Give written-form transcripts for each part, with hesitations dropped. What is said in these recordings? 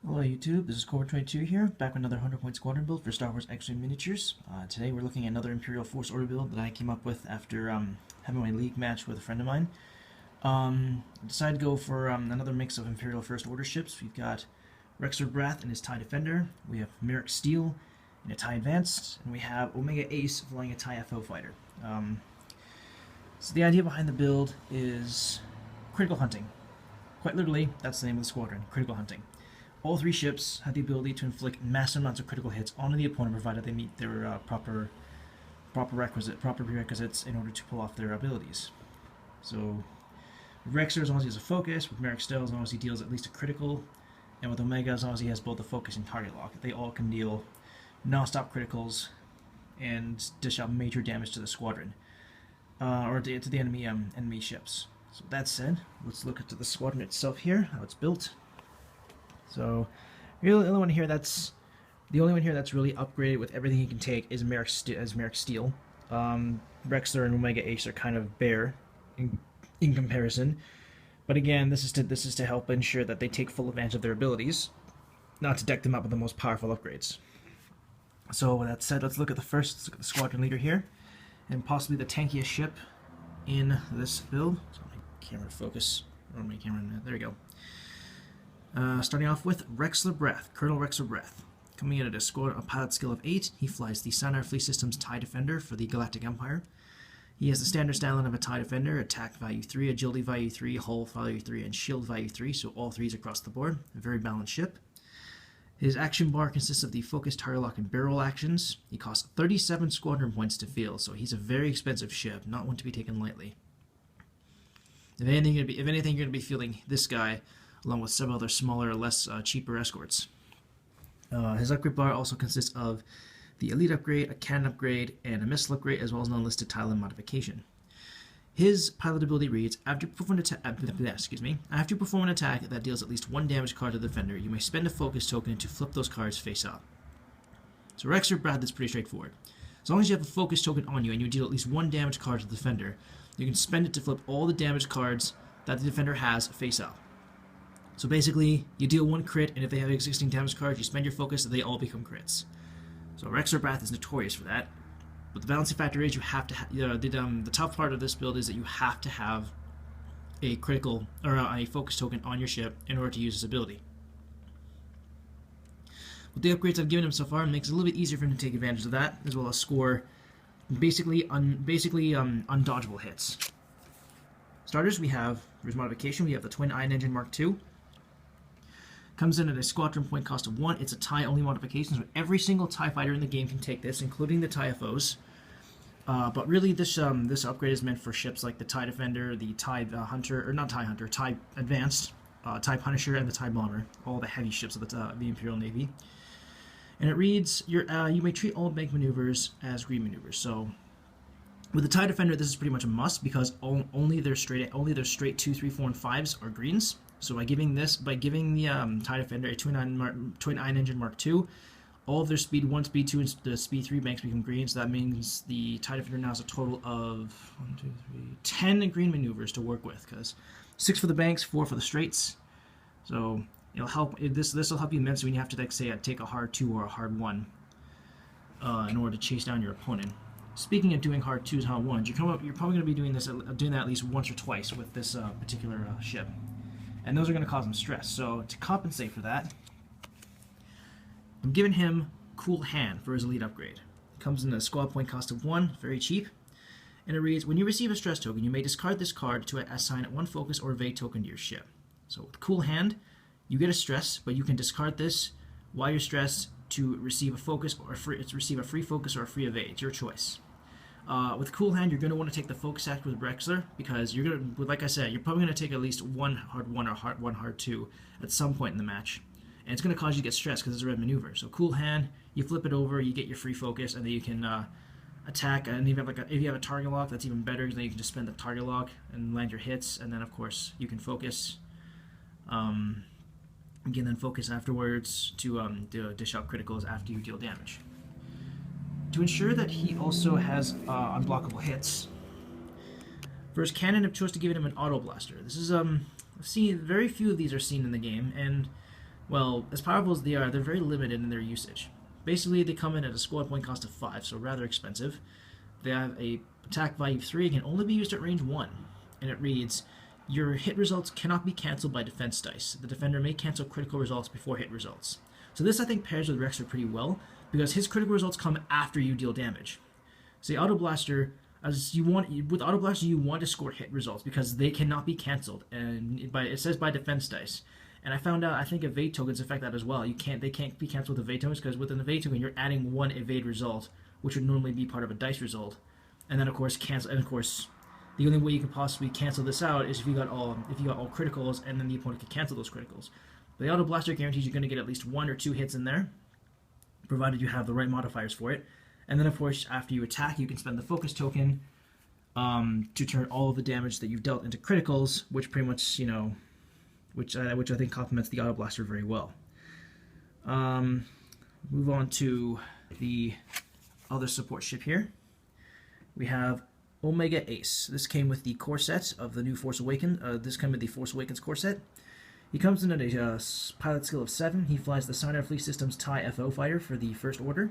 Hello YouTube, this is Cobra22 here, back with another 100-point squadron build for Star Wars X-Wing Miniatures. Today we're looking at another Imperial Force Order build that I came up with after having my league match with a friend of mine. I decided to go for another mix of Imperial First Order ships. We've got Rexlar Brath and his TIE Defender, we have Marek Stele in a TIE Advanced, and we have Omega Ace flying a TIE FO Fighter. So the idea behind the build is critical hunting. Quite literally, that's the name of the squadron, critical hunting. All three ships have the ability to inflict massive amounts of critical hits onto the opponent, provided they meet their proper prerequisites in order to pull off their abilities. So, with Rexlar, as long as he has a focus, with Marek Stele, as long as he deals at least a critical, and with Omega, as long as he has both the focus and target lock, they all can deal non-stop criticals and dish out major damage to the squadron, or to the enemy ships. So that said, let's look at the squadron itself here, how it's built. So, really, the only one here that's really upgraded with everything he can take is Marek Stele. Rexlar and Omega Ace are kind of bare in comparison, but again, this is to help ensure that they take full advantage of their abilities, not to deck them up with the most powerful upgrades. So, with that said, let's look at the squadron leader here, and possibly the tankiest ship in this build. So my camera focus, or my camera, there we go. Starting off with Rexlar Brath, Colonel Rexlar Brath. Coming in at a pilot skill of 8, he flies the Sinar Fleet System's TIE Defender for the Galactic Empire. He has the standard styling of a TIE Defender, attack value 3, agility value 3, hull value 3, and shield value 3, so all 3s across the board. A very balanced ship. His action bar consists of the focus, target lock, and barrel actions. He costs 37 squadron points to field, so he's a very expensive ship, not one to be taken lightly. If anything, you're going to be fielding this guy along with several other smaller, less cheaper escorts. His upgrade bar also consists of the elite upgrade, a cannon upgrade, and a missile upgrade, as well as an unlisted tile and modification. His pilot ability reads: after you perform an attack that deals at least 1 damage card to the defender, you may spend a focus token to flip those cards face up. So Rexlar Brath is pretty straightforward. As long as you have a focus token on you and you deal at least 1 damage card to the defender, you can spend it to flip all the damage cards that the defender has face up. So basically, you deal 1 crit, and if they have existing damage cards, you spend your focus, and they all become crits. So Rexlar Brath is notorious for that. But the balancing factor is you have to. The tough part of this build is that you have to have a critical or a focus token on your ship in order to use this ability. With the upgrades I've given him so far, it makes it a little bit easier for him to take advantage of that, as well as score basically undodgeable hits. Starters, we have, for his modification, we have the Twin Ion Engine Mark II. Comes in at a squadron point cost of 1. It's a TIE only modification, so every single TIE fighter in the game can take this, including the TIE FOs. But really, this upgrade is meant for ships like the TIE Defender, the TIE Hunter, or not TIE Hunter, TIE Advanced, TIE Punisher, and the TIE Bomber, all the heavy ships of the Imperial Navy. And it reads: you may treat all bank maneuvers as green maneuvers. So with the TIE Defender, this is pretty much a must because only their straight 2, 3, 4, and 5s are greens. So by giving the TIE Defender a Twin Ion Engine Mark II, all of their Speed 1, Speed 2, and the Speed 3 banks become green, so that means the TIE Defender now has a total of 10 green maneuvers to work with, because 6 for the banks, 4 for the straights. So it'll help. This will help you immensely when you have to, like, say, take a hard 2 or a hard 1 in order to chase down your opponent. Speaking of doing hard 2s, hard 1s, you're probably going to be doing that at least once or twice with this particular ship. And those are going to cause him stress. So to compensate for that, I'm giving him Cool Hand for his elite upgrade. It comes in a squad point cost of 1, very cheap. And it reads: when you receive a stress token, you may discard this card to assign 1 focus or evade token to your ship. So with Cool Hand, you get a stress, but you can discard this while you're stressed to receive a focus or receive a free focus or a free evade. It's your choice. With Cool Hand, you're going to want to take the focus act with Rexlar because you're going to, like I said, you're probably going to take at least 1 hard 1 or one hard 2 at some point in the match, and it's going to cause you to get stressed because it's a red maneuver. So Cool Hand, you flip it over, you get your free focus, and then you can attack. And if you have a target lock, that's even better because then you can just spend the target lock and land your hits, and then of course you can focus. You can then focus afterwards to dish out criticals after you deal damage. To ensure that he also has unblockable hits, for his cannon, I've chosen to give him an Autoblaster. This is very few of these are seen in the game, and Well, as powerful as they are, they're very limited in their usage. Basically, they come in at a squad point cost of 5, so rather expensive. They have a attack value of 3 and can only be used at range 1. And it reads, your hit results cannot be cancelled by defense dice. The defender may cancel critical results before hit results. So this, I think, pairs with Rexlar pretty well, because his critical results come after you deal damage. So the Autoblaster, with Autoblaster, you want to score hit results, because they cannot be cancelled, and it says by defense dice. And I found out, I think evade tokens affect that as well. They can't be cancelled with evade tokens, because with an evade token, you're adding one evade result, which would normally be part of a dice result. And then, of course, the only way you can possibly cancel this out is if you got all criticals, and then the opponent can cancel those criticals. But the Auto Blaster guarantees you're going to get at least 1 or 2 hits in there, provided you have the right modifiers for it. And then, of course, after you attack, you can spend the focus token to turn all of the damage that you've dealt into criticals, which pretty much, which I think complements the Auto Blaster very well. Move on to the other support ship here. We have Omega Ace. This came with the core set of the new Force Awakens. This came with the Force Awakens core set. He comes in at a pilot skill of 7. He flies the Sinar Fleet System's TIE FO fighter for the First Order.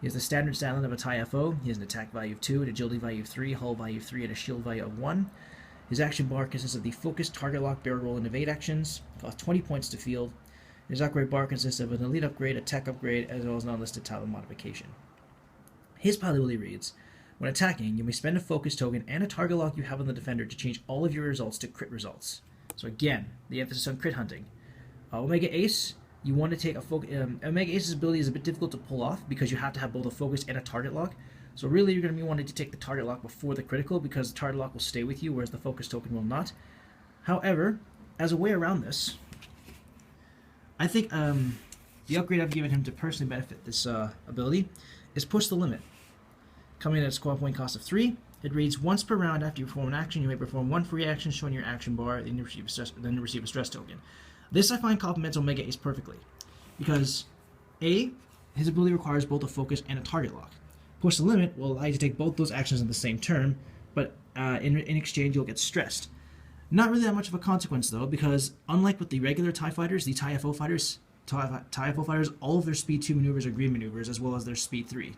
He has the standard stat line of a TIE FO. He has an attack value of 2, an agility value of 3, hull value of 3, and a shield value of 1. His action bar consists of the focus, target lock, barrel roll, and evade actions. Costs 20 points to field. His upgrade bar consists of an elite upgrade, a tech upgrade, as well as an unlisted title modification. His pilot ability reads, when attacking, you may spend a focus token and a target lock you have on the defender to change all of your results to crit results. So again, the emphasis on crit hunting. Omega Ace, you want to take a focus. Omega Ace's ability is a bit difficult to pull off because you have to have both a focus and a target lock. So really, you're going to be wanting to take the target lock before the critical, because the target lock will stay with you, whereas the focus token will not. However, as a way around this, I think the upgrade I've given him to personally benefit this ability is Push the Limit. Coming in at a squad point cost of 3, it reads, once per round after you perform an action, you may perform 1 free action showing your action bar, then you receive a stress token. This I find complements Omega Ace perfectly, because A, his ability requires both a focus and a target lock. Push the Limit will allow you to take both those actions in the same turn, but in exchange you'll get stressed. Not really that much of a consequence though, because unlike with the regular TIE fighters, the TIE FO fighters, all of their speed 2 maneuvers are green maneuvers, as well as their speed 3.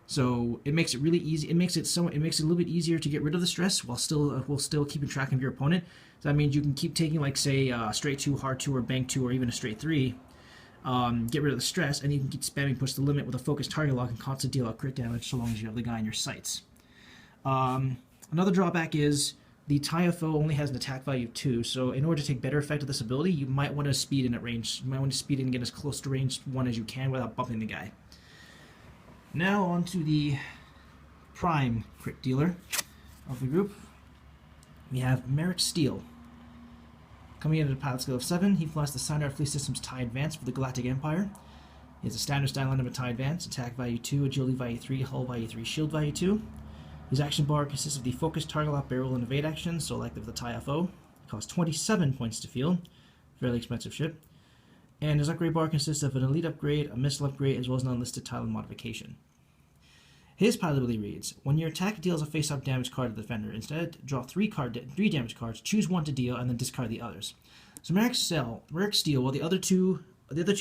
So it makes it really easy. It makes it a little bit easier to get rid of the stress while still keeping track of your opponent. So that means you can keep taking, like, say, straight 2, hard 2, or bank 2, or even a straight 3. Get rid of the stress, and you can keep spamming Push the Limit with a focused target lock and constantly deal out crit damage so long as you have the guy in your sights. Another drawback is the TIE FO only has an attack value of 2, so in order to take better effect of this ability, you might want to speed in at range. You might want to speed in and get as close to range 1 as you can without bumping the guy. Now on to the prime crit dealer of the group. We have Marek Stele. Coming in at a pilot skill of 7, he flies the Sinar Fleet System's TIE Advance for the Galactic Empire. He has a standard style line of a TIE Advance, attack value 2, agility value 3, hull value 3, shield value 2. His action bar consists of the focus, target lock, barrel, and evade actions, so like the TIE FO. It costs 27 points to field. Fairly expensive ship. And his upgrade bar consists of an elite upgrade, a missile upgrade, as well as an unlisted title modification. His pilot ability reads, when your attack deals a face-up damage card to the defender, instead draw 3 damage cards, choose 1 to deal, and then discard the others. So Marek Stele, while the other two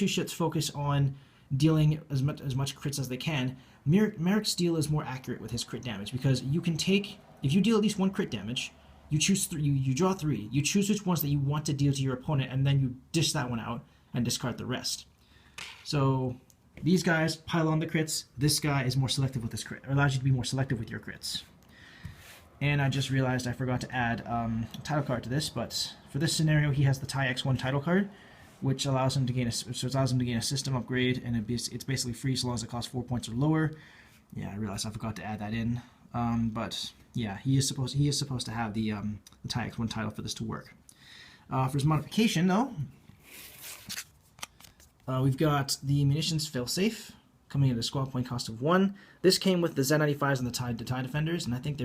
ships focus on dealing as much crits as they can, Marek Stele is more accurate with his crit damage, because you can take, if you deal at least 1 crit damage, you choose you draw 3, you choose which ones that you want to deal to your opponent, and then you dish that one out and discard the rest. So these guys pile on the crits. This guy is more selective with his crit, or allows you to be more selective with your crits. And I just realized I forgot to add a title card to this, but for this scenario, he has the TIE X1 title card, which allows him to gain a system upgrade, and it's basically free so long as it costs 4 points or lower. Yeah, I realized I forgot to add that in, but yeah, he is supposed to have the TIE X1 title for this to work. For his modification, though, we've got the Munitions Failsafe, coming at a squad point cost of 1. This came with the Z95s and the TIE Defenders, and I think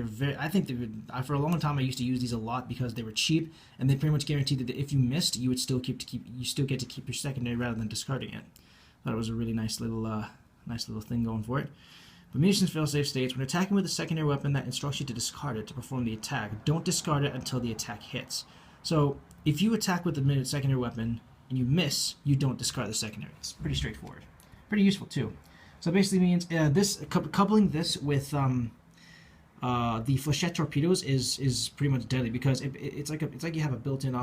for a long time I used to use these a lot because they were cheap, and they pretty much guaranteed that if you missed, you would still get to keep your secondary rather than discarding it. Thought it was a really nice little thing going for it. But Munitions Failsafe states, when attacking with a secondary weapon that instructs you to discard it to perform the attack, don't discard it until the attack hits. So if you attack with the secondary weapon, and you miss, you don't discard the secondary. It's pretty straightforward. Pretty useful too. So it basically means coupling this with the flechette torpedoes is pretty much deadly, because it's like you have a built-in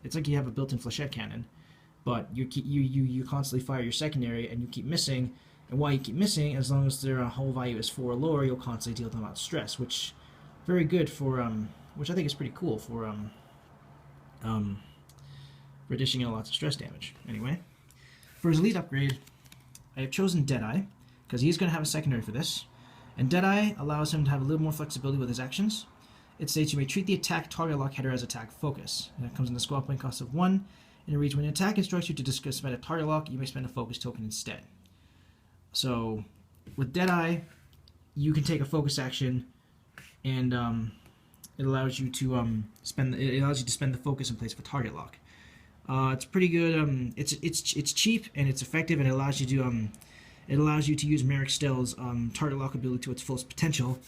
flechette cannon, but you constantly fire your secondary and you keep missing. And why you keep missing, as long as their hull value is 4 or lower, you'll constantly deal them out stress, which very good for which I think is pretty cool for dishing out lots of stress damage. Anyway, for his elite upgrade, I have chosen Deadeye, because he's going to have a secondary for this, and Deadeye allows him to have a little more flexibility with his actions. It states you may treat the attack target lock header as attack focus, and that comes in the squad point cost of 1, and it reads, when an attack instructs you to spend a target lock, you may spend a focus token instead. So with Deadeye, you can take a focus action, and it allows you to spend the focus in place of a target lock. It's pretty good. It's cheap and it's effective, and it allows you to use Marek Stele's target lock ability to its fullest potential.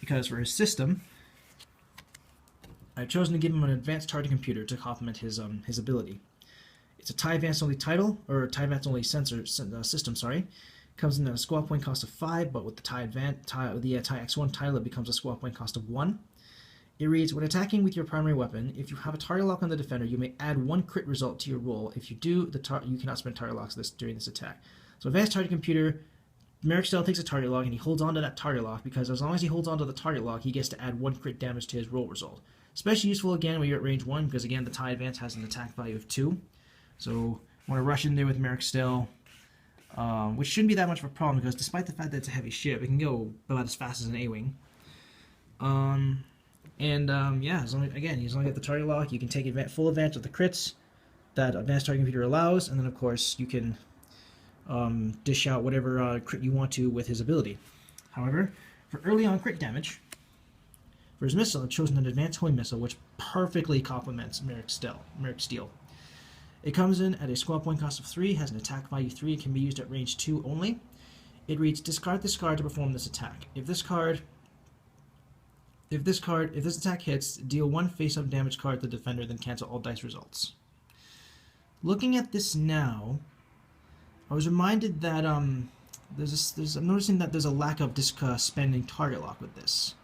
Because for his system, I've chosen to give him an advanced target computer to complement his ability. It's a tie advanced only title, or tie advanced only system. Sorry. Comes in at a squad point cost of 5, but with the tie X1 title, it becomes a squad point cost of 1. It reads, when attacking with your primary weapon, if you have a target lock on the defender, you may add 1 crit result to your roll. If you do, you cannot spend target locks during this attack. So advanced target computer, Marek Stele takes a target lock and he holds on to that target lock, because as long as he holds on to the target lock, he gets to add 1 crit damage to his roll result. Especially useful again when you're at range 1, because again the tie advance has an attack value of 2. So want to rush in there with Marek Stele. Which shouldn't be that much of a problem, because despite the fact that it's a heavy ship, it can go about as fast as an A-wing. Yeah, as long as you get the target lock, you can take full advantage of the crits that advanced target computer allows, and then of course you can dish out whatever crit you want to with his ability. However, for early on crit damage, for his missile, I've chosen an advanced homing missile, which perfectly complements Marek Stele. It comes in at a squad point cost of 3, has an attack value 3, and can be used at range 2 only. It reads, discard this card to perform this attack. If this attack hits, deal 1 face-up damage card to the defender, then cancel all dice results. Looking at this now, I was reminded that I'm noticing that there's a lack of spending target lock with this,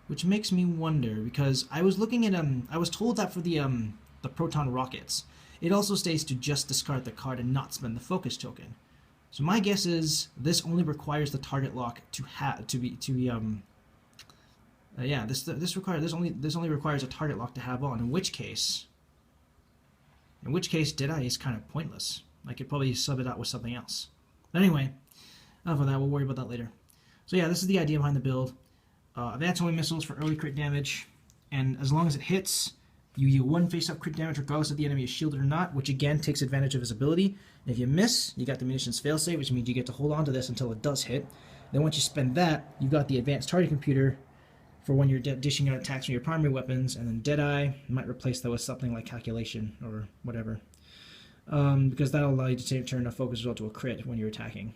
which makes me wonder, because I was looking at I was told that for the proton rockets, it also states to just discard the card and not spend the focus token. So my guess is this only requires the target lock this only requires a target lock to have on. In which case Deadeye is kind of pointless. I could probably sub it out with something else. But anyway, enough of that. We'll worry about that later. So yeah, this is the idea behind the build. Advanced homing missiles for early crit damage, and as long as it hits, you deal 1 face-up crit damage regardless if the enemy is shielded or not, which again takes advantage of his ability. And if you miss, you got the Munitions Failsafe, which means you get to hold on to this until it does hit. Then once you spend that, you've got the advanced target computer for when you're dishing out attacks from your primary weapons, and then Deadeye might replace that with something like calculation or whatever. Because that'll allow you to turn a focus result to a crit when you're attacking,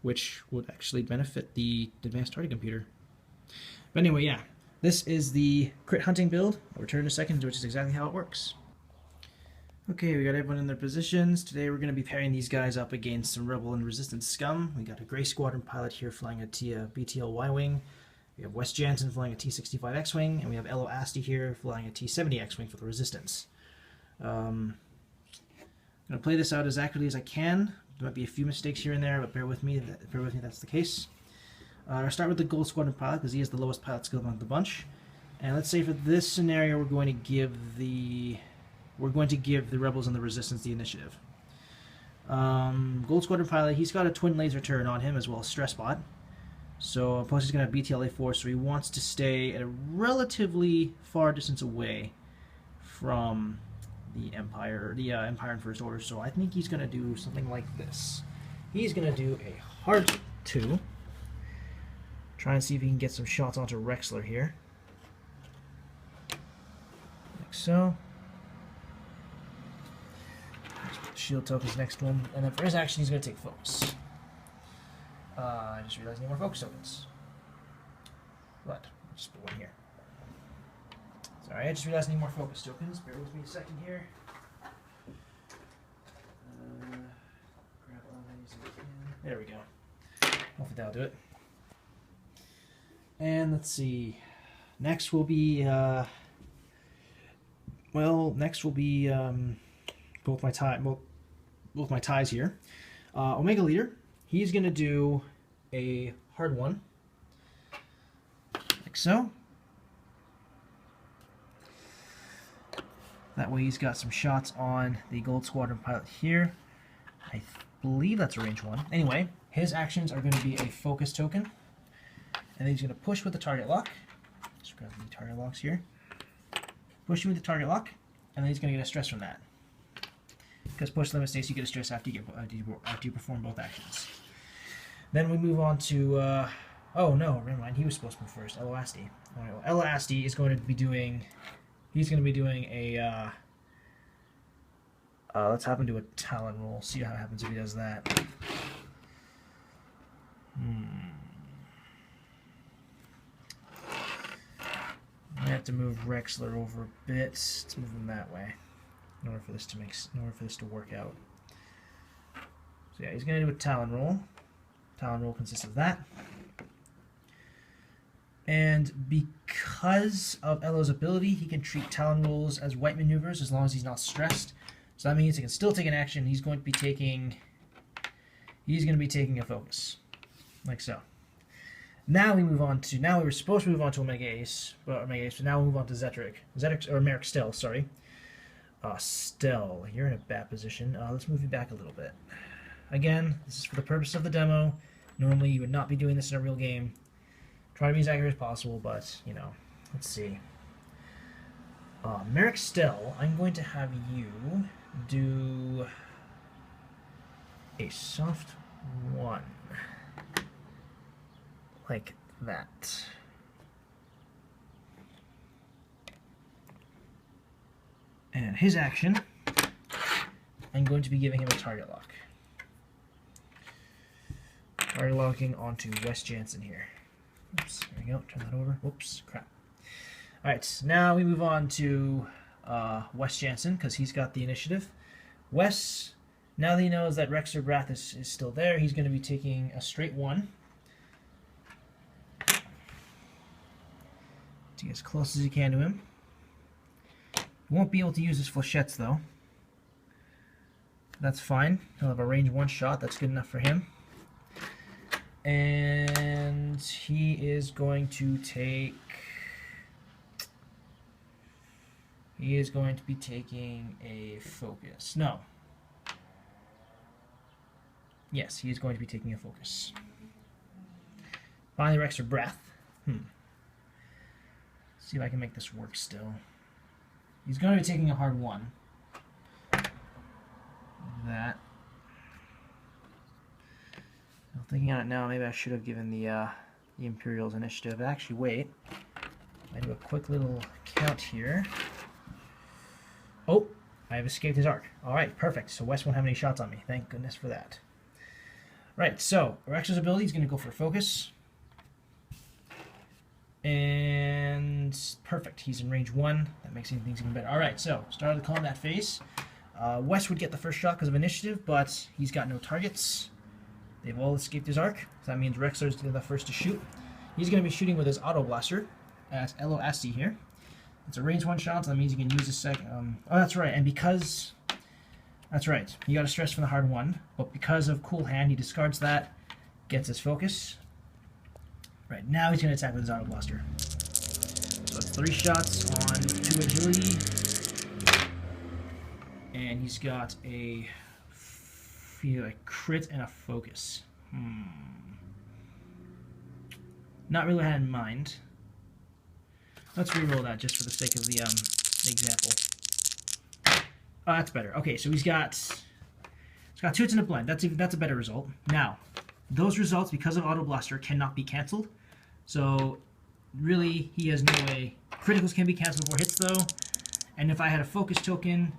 which would actually benefit the advanced target computer. But anyway, yeah. This is the crit hunting build. I'll return in a second, which is exactly how it works. Okay, we got everyone in their positions. Today we're going to be pairing these guys up against some Rebel and Resistance scum. We got a Grey Squadron pilot here flying a BTL Y-Wing. We have Wes Jansen flying a T-65 X-Wing, and we have Elo Asti here flying a T-70 X-Wing for the Resistance. I'm going to play this out as accurately as I can. There might be a few mistakes here and there, but bear with me that's the case. I'll start with the Gold Squadron pilot, because he has the lowest pilot skill among the bunch. And let's say for this scenario, we're going to give the Rebels and the Resistance the initiative. Gold Squadron pilot, he's got a twin laser turret on him as well as stress bot. So plus he's going to have BTLA-4, so he wants to stay at a relatively far distance away from the Empire in First Order. So I think he's going to do something like this. He's going to do a hard 2. Try and see if he can get some shots onto Rexlar here. Like so. Shield tokens next one. And then for his action, he's going to take focus. I just realized I need more focus tokens. But I'll just put one here. Sorry, I just realized I need more focus tokens. Bear with me a second here. There we go. Hopefully that'll do it. And let's see. Next will be both my ties here. Omega Leader. He's gonna do a hard one, like so. That way he's got some shots on the Gold Squadron pilot here. I believe that's a range 1. Anyway, his actions are going to be a focus token. And then he's going to push with the target lock. Just grab the target locks here. Push with the target lock, and then he's going to get a stress from that. Because push limit states you get a stress after you perform both actions. Then we move on to... oh no, never mind. He was supposed to move first. Eloasti. Eloasti is going to be doing... He's going to be doing a, let's have him do a talon roll. See how it happens if he does that. I have to move Rexlar over a bit. Let's move him that way in order for this to work out. So yeah, he's going to do a talon roll. Talon roll consists of that. And because of Elo's ability, he can treat Talon rolls as white maneuvers as long as he's not stressed. So that means he can still take an action. He's going to be taking a focus, like so. Now we move on to, now we were supposed to move on to Omega Ace, but now we move on to Zetric, or Marek Stele, sorry. Stele, you're in a bad position. Let's move you back a little bit. Again, this is for the purpose of the demo. Normally you would not be doing this in a real game. Try to be as accurate as possible, but, you know, let's see. Marek Stele, I'm going to have you do a soft 1. Like that. And his action, I'm going to be giving him a target lock. Target locking onto Wes Jansen here. Oops, there we go, turn that over. Whoops, crap. Alright, now we move on to Wes Jansen, because he's got the initiative. Wes, now that he knows that Rexlar Brath is still there, he's going to be taking a straight 1. To get as close as he can to him. He won't be able to use his flechettes, though. That's fine. He'll have a range 1 shot, that's good enough for him. And he is going to take... He is going to be taking a focus. No. Yes, he is going to be taking a focus. Finally, Rexlar Brath. See if I can make this work still. He's going to be taking a hard 1. That. I'm thinking on it now, maybe I should have given the Imperials initiative. Actually, wait. I do a quick little count here. Oh, I have escaped his arc. Alright, perfect. So Wes won't have any shots on me. Thank goodness for that. Right, so Rexlar's ability is going to go for focus. And perfect. He's in range 1. That makes things even better. Alright, so start of the combat phase. Wes would get the first shot because of initiative, but he's got no targets. They've all escaped his arc, so that means Rexlar's the first to shoot. He's going to be shooting with his Autoblaster at Eloasti here. It's a range 1 shot, so that means you can use his second... oh, that's right, and because... That's right, he got a stress from the hard 1, but because of Cool Hand, he discards that, gets his focus. Right, now he's going to attack with his Autoblaster. So it's 3 shots on 2 agility. And he's got a crit and a focus. Not really had in mind. Let's reroll that just for the sake of the example. Oh, that's better. Okay, so he's got 2 hits in a blend. That's a better result. Now, those results, because of Autoblaster, cannot be cancelled. So really, he has no way. Criticals can be cancelled before hits, though. And if I had a focus token,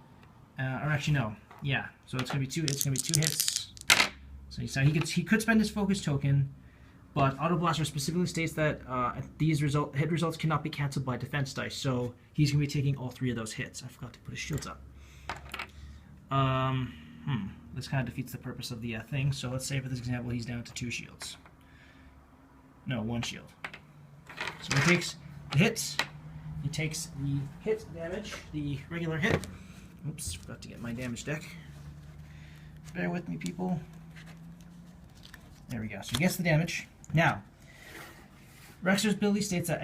or actually no, yeah. So it's gonna be 2. It's gonna be 2 hits. So he could spend his focus token. But Autoblaster specifically states that these hit results cannot be cancelled by defense dice, so he's going to be taking all 3 of those hits. I forgot to put his shields up. this kind of defeats the purpose of the thing. So let's say for this example he's down to 2 shields. No, 1 shield. So he takes the hits. He takes the hit damage, the regular hit. Oops, forgot to get my damage deck. Bear with me, people. There we go. So he gets the damage. Now, Rexlar's ability states that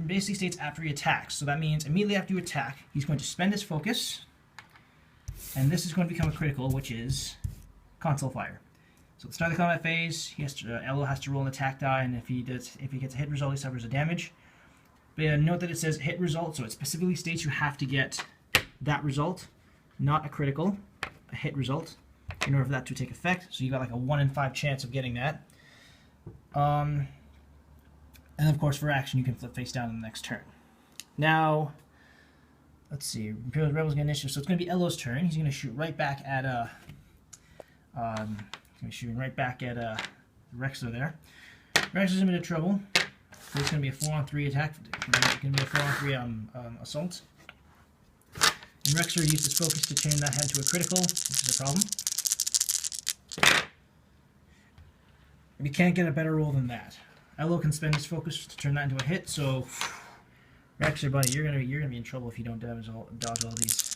basically states after he attacks. So that means immediately after you attack, he's going to spend his focus, and this is going to become a critical, which is console fire. So at the start of the combat phase, Elo has to roll an attack die, and if he gets a hit result, he suffers a damage. But note that it says hit result, so it specifically states you have to get that result, not a critical, a hit result, in order for that to take effect. So you got like a 1 in 5 chance of getting that. And of course, for action, you can flip face down in the next turn. Now, let's see. Imperial Rebels get initiative, so it's going to be Elo's turn. He's going to shoot right back at Rexlar there. Rexlar's in a bit of trouble. So it's going to be a 4-on-3 attack. It's going to be a 4-on-3 assault. And Rexlar used his focus to turn that head to a critical, which is a problem. You can't get a better roll than that. Elo can spend his focus to turn that into a hit, so Rexlar, buddy, you're gonna be in trouble if you don't dodge all these.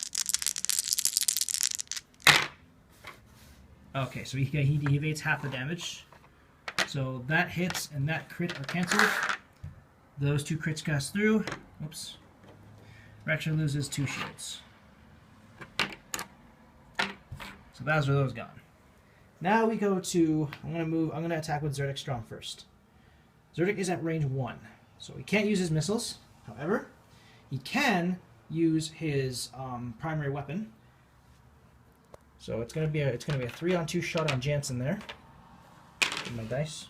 Okay, so he evades half the damage. So that hits and that crit are cancelled. Those 2 crits pass through. Oops. Rexlar loses 2 shields. So those are those gone. Now we go to, I'm gonna attack with Zerdik Strong first. Zerdik is at range 1, so he can't use his missiles. However, he can use his primary weapon. So it's gonna be a 3-on-2 shot on Jansen there. Get my dice.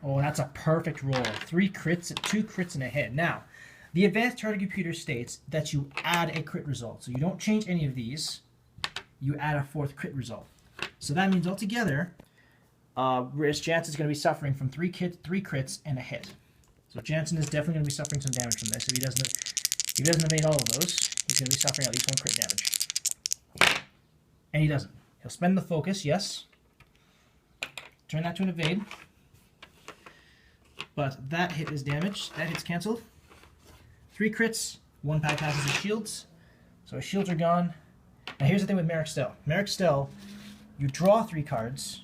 Oh, that's a perfect roll. 2 crits and a hit. Now, the advanced target computer states that you add a crit result. So you don't change any of these. You add a 4th crit result. So that means altogether, Jansen is going to be suffering from 3 crits and a hit. So Jansen is definitely going to be suffering some damage from this. If he doesn't evade all of those, he's going to be suffering at least 1 crit damage. And he doesn't. He'll spend the focus, yes. Turn that to an evade. But that hit is damaged. That hit's cancelled. 3 crits, 1 passes his shields. So his shields are gone. Now here's the thing with Marek Stele. Marek Stele, you draw 3 cards.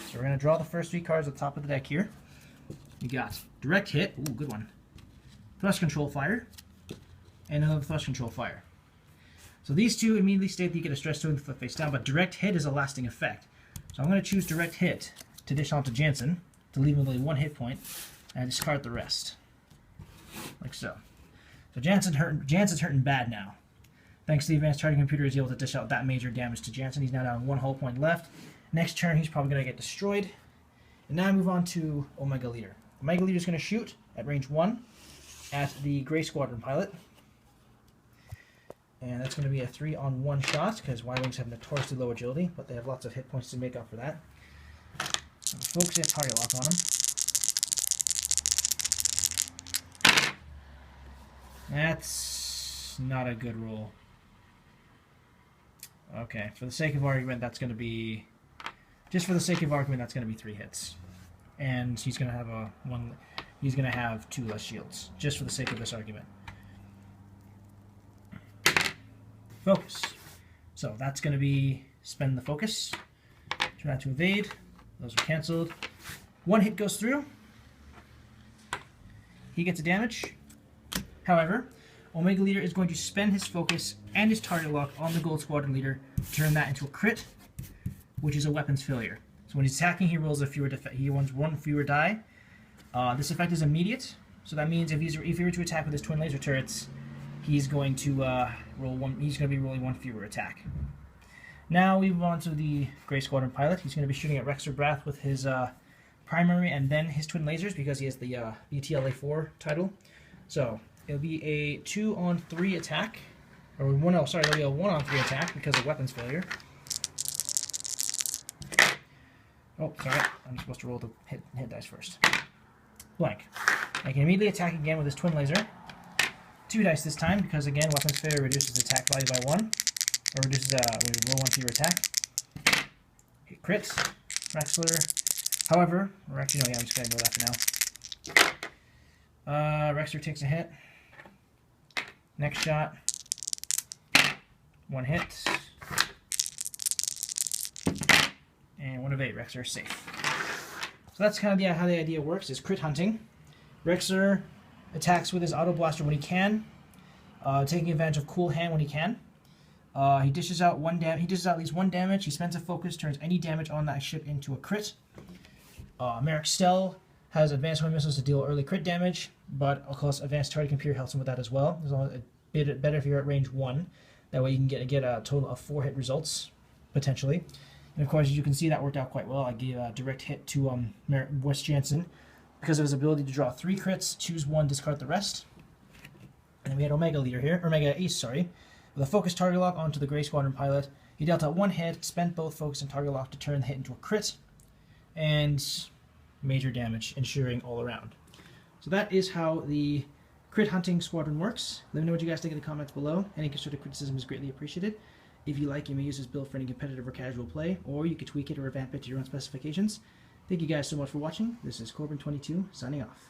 So we're going to draw the first 3 cards at the top of the deck here. You got direct hit, ooh, good one. Thrust control fire, and another thrust control fire. So these 2 immediately state that you get a stress 2 and flip face down, but direct hit is a lasting effect. So I'm going to choose direct hit to dish onto Jansen, to leave him with only 1 hit point, and discard the rest. Like so. So Jansen's hurting bad now. Thanks to the advanced targeting computer, he's able to dish out that major damage to Jansen. He's now down 1 hull point left. Next turn, he's probably going to get destroyed. And now I move on to Omega Leader. Omega Leader is going to shoot at range 1 at the Grey Squadron pilot. And that's going to be a 3-on-1 shot, because Y-Wings have notoriously low agility, but they have lots of hit points to make up for that. So focus a target lock on him. That's not a good roll. Okay, for the sake of argument, that's going to be... Just for the sake of argument, that's going to be 3 hits. And he's going to have he's going to have 2 less shields, just for the sake of this argument. Focus. So that's going to be spend the focus. Turn that to evade. Those are cancelled. 1 hit goes through. He gets a damage. However, Omega Leader is going to spend his focus and his target lock on the Gold Squadron Leader to turn that into a crit, which is a weapons failure. So when he's attacking, he rolls he wants 1 fewer die. This effect is immediate, so that means if he were to attack with his twin laser turrets, he's going to be rolling 1 fewer attack. Now we move on to the Grey Squadron pilot. He's going to be shooting at Rexlar Brath with his primary and then his twin lasers, because he has the VT-49 title. So it'll be a 2-on-3 attack, or it'll be a 1-on-3 attack because of weapons failure. Oh, sorry, I'm supposed to roll the hit dice first. Blank. I can immediately attack again with his twin laser. 2 dice this time, because again, weapons failure reduces attack value by 1, or reduces roll 1 to your attack. Hit crit, Rexlar. However, or actually no, yeah, I'm just gonna ignore that for now. Rexlar takes a hit. Next shot, 1 hit, and 1 evade. Rexlar is safe. So that's kind of how the idea works, is crit hunting. Rexlar attacks with his Autoblaster when he can, taking advantage of Cool Hand when he can. He dishes out He dishes out at least 1 damage. He spends a focus, turns any damage on that ship into a crit. Marek Stele has advanced homing missiles to deal early crit damage, but of course advanced target computer helps him with that as well. It's a bit better if you're at range 1. That way you can get a total of 4 hit results potentially. And of course, as you can see, that worked out quite well. I gave a direct hit to Wes Jansen because of his ability to draw 3 crits, choose 1, discard the rest. And then we had Omega Leader here, or Omega Ace, sorry, with a focus target lock onto the Grey Squadron pilot. He dealt out 1 hit, spent both focus and target lock to turn the hit into a crit, and major damage, ensuring all around. So that is how the crit hunting squadron works. Let me know what you guys think in the comments below. Any constructive criticism is greatly appreciated. If you like, you may use this build for any competitive or casual play, or you could tweak it or revamp it to your own specifications. Thank you guys so much for watching. This is Corbin22 signing off.